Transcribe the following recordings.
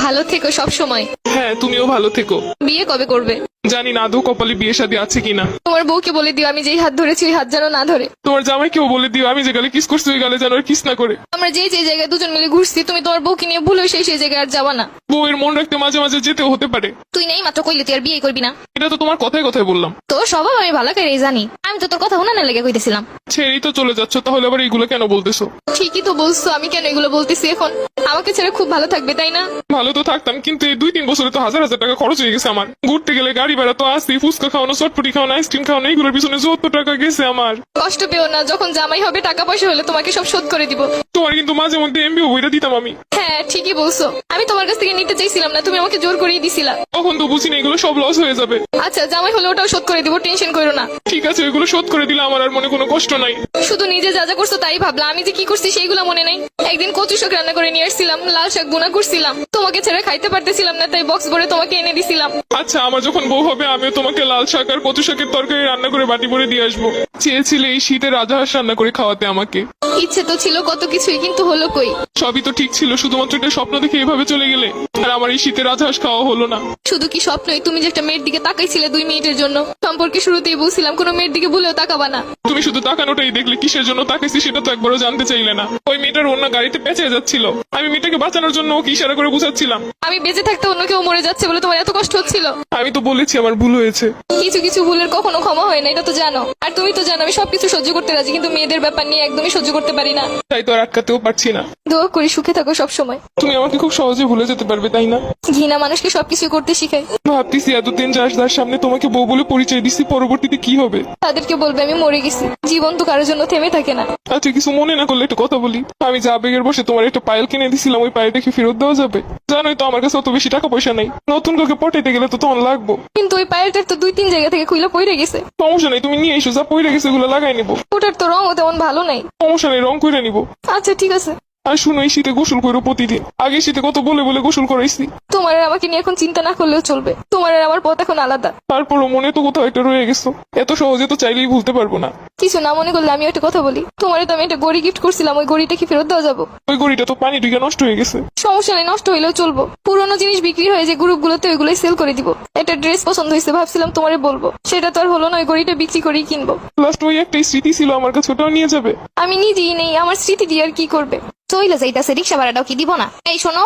ভালো থেকো সব সময়। হ্যাঁ, তুমিও ভালো থেকো। বিয়ে কবে করবে? জানি না আদৌ কপালে বিয়ে শাদী আছে কিনা। তোমার বউকে বলে দিও আমি যেই হাত ধরেছি ওই হাত যেন না ধরে। তোমার জামাইকেও বলে দিও আমি যে গালে কিস করছি ওই গালে যেন আর কিস না করে। আমরা যে জায়গায় দুজন মিলে ঘুরছি তুমি তোমার বউকে নিয়ে ভুলে সেই জায়গায় আর যাবা না। বউয়ের মন রাখতে মাঝে মাঝে যেতেও হতে পারে। তুই নেই মাত্র কইলে তুই আর বিয়ে করবি না। এটা তো তোমার কথায় কথায় বললাম। তো স্বভাব আমি ভালো করে জানি, আমি তো তোর কথা শোনা না লেগে কইতেছিলাম। ছেড়েই তো চলে যাচ্ছ, তাহলে আবার এইগুলো কেন বলতেছো? ঠিকই তো বলছো, আমি কেন এগুলো বলতেছি এখন? আমাকে ছেড়ে খুব ভালো থাকবে তাই না? ভালো তো থাকতাম, কিন্তু এই 2-3 বছরে তো হাজার হাজার টাকা খরচ হয়ে গেছে আমার। ঘুরতে গেলে গাড়ি ভাড়া তো আসি, ফুচকা খাওয়ানো, চটপটি খাওয়ানো, আইসক্রিম খাওয়ানো, এইগুলোর পিছনে 70 টাকা গেছে আমার। কষ্ট পেও না, যখন জামাই হবে টাকা পয়সা হলে তোমাকে সব শোধ করে দিব। তোমার কিন্তু মাঝে মধ্যে এমবিও বইটা দিতাম আমি। হ্যাঁ ঠিকই বলছো, আমি তোমার কাছ থেকে নিতে চাইছিলাম না, তুমি আমাকে জোর করেই দিছিলা। তখন তো বুঝি না এগুলো সব লস হয়ে যাবে। আচ্ছা জামাই হলে ওটাও শোধ করে দিব, টেনশন করো না। ঠিক আছে, ওইগুলো শোধ করে দিলে আমার আর মনে কোনো কষ্ট নাই। শুধু নিজে যা যা করছো তাই ভাবলা, আমি যে কি করছি সেইগুলো মনে নাই। একদিন কচু শাক রান্না করে নিয়ে আসছিলাম, লাল শাক বোনা করছিলাম, তোমাকে ছেড়ে খাইতে পারতেছিলাম না তাই বক্স ভরে তোমাকে এনে দিছিলাম। আচ্ছা, আমার যখন বউ হবে আমিও তোমাকে লাল শাক আর কচু শাকের তরকারি রান্না করে বাটি ভরে দিয়ে আসবো। চেয়েছিলে এই শীতে রাজহাঁস রান্না করে খাওয়াতে আমাকে। ইচ্ছে তো ছিল কত কিছুই, কিন্তু হলো কই? সবই তো ঠিক ছিল, শুধুমাত্র একটা স্বপ্ন দেখে এভাবে চলে গেলে। আর আমার এই শীতে রাজহাঁস খাওয়া হলো না। শুধু কি স্বপ্নই? তুমি যে একটা মেয়ের দিকে তাকাইছিলে 2 মিনিটের জন্য, সম্পর্কে শুরুতেই বলছিলাম কোনো মেয়ের দিকে ভুলেও তাকাবা না। তুমি শুধু তাকানোটাই দেখলে, কিসের জন্য তাকাইছি সেটা তো একবারও জানতে চাইলে না। ওই মেয়েটার অন্য গাড়িতে পেঁচে যাচ্ছিল, আমি মেয়েটাকে বাঁচানোর জন্য ওকে ইশারা করে বুঝাচ্ছিলাম। আমি বেঁচে থাকতে অন্য কেউ মরে যাচ্ছে বলে তোমার এত কষ্ট হচ্ছিল? আমি তো বলেছি আমার ভুল হয়েছে। কিছু কিছু ভুলের কখনো ক্ষমা হয় না, এটা তো জানো। আর তুমি তো জানো আমি সবকিছু সহ্য করতে রাজি, কিন্তু মেয়েদের ব্যাপার নিয়ে একদমই সহ্য করতে পারি না। তাই তো আর আটকাতেও পারছি না। দোয়া করি সুখে থাকো সব সময়। তুমি আমাকে খুব সহজে ভুলে যেতে পারবে তাই না? ঘৃণা মানুষকে সবকিছু করতে শিখায়। ভাবতেছি এতদিন যার সামনে তোমাকে বউ বলে পরিচয় দিচ্ছি, পরবর্তীতে কি হবে? তাদেরকে বলবে আমি মরে গেছি। জীবন তো কারোর জন্য থেমে থাকে না। আচ্ছা, কিছু মনে না করলে একটা কথা বলি। আমি যা আবেগের বসে তোমার একটা পায়েল কিনে দিছিলাম, ওই পায়েলটা কি ফেরত দেওয়া যাবে? জানোই তো আমার কাছে অত বেশি টাকা পয়সা নাই। নতুন কাউকে পটাইতে গেলে তো তোমার লাগবো। কিন্তু ওই পায়েলটার তো 2-3 জায়গা থেকে খুইলা পড়ে গেছে। সমস্যা নেই, তুমি নিয়ে এসো, যা পইরা গেছে এগুলো লাগাই নিবো। ওটার তো রঙও তেমন ভালো নাই। সমস্যা নেই, রং করে নিবো। আচ্ছা ঠিক আছে। আর শুনো, এই শীতে গোসল করো প্রতিদিন। আগে শীতে কত বলে বলে গোসল করাইছি। তোমার আর আমাকে নিয়ে এখন চিন্তা না করলেও চলবে। তোমার আর আমার পথ এখন আলাদা। তারপরও মনে তো কোথাও একটা রয়ে গেছো। এত সহজে তো চাইলেই ভুলতে পারবো না। কিছু না মনে করলে আমি একটা কথা বলি। তোমার তো আমি একটা গড়ি গিফট করছিলাম, ওই গড়িটা কি ফেরত দেওয়া যাবো? ওই গড়িটা তো পানি ঢুকে নষ্ট হয়ে গেছে। সমস্যা নেই, নষ্ট হইলেও চলবো। পুরোনো জিনিস বিক্রি হয়ে যে গ্রুপগুলোতে ওইগুলোই সেল করে দিব। একটা ড্রেস পছন্দ হয়েছে, ভাবছিলাম তোমারে বলবো, সেটা তো আর হলো না। ওই গড়িটা বিক্রি করেই কিনবো। লাস্ট ওই একটাই স্মৃতি ছিল আমার কাছে, ওটাও নিয়ে যাবে? আমি নিজেই নেই, আমার স্মৃতি দিয়ে আর কি করবে? চইলে যাইতাছে, রিক্সা ভাড়াটাও কি দিব না? এই শোনো,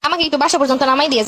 আমাকে একটু বাসা পর্যন্ত নামাই দিয়ে